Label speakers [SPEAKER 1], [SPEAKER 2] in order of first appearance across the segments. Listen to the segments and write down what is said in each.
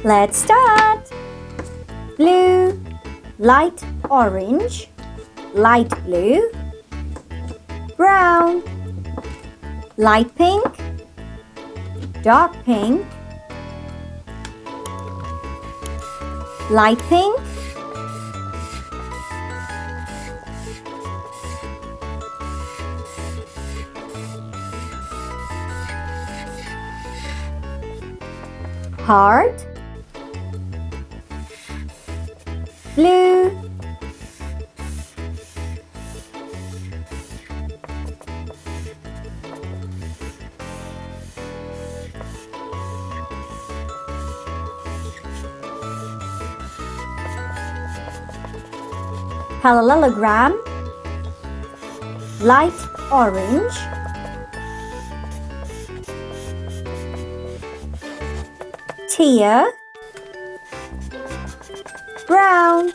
[SPEAKER 1] Let's start. Blue, light orange, light blue, brown, light pink, dark pink, light pink, heart, blue, parallelogram, light orange, tear, brown,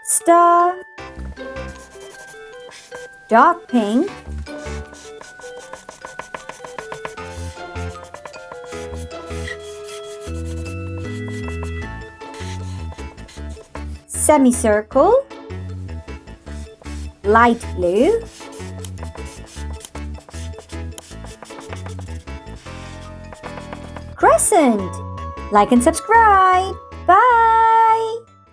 [SPEAKER 1] star, dark pink, semicircle, light blue, crescent. Like and subscribe. Bye.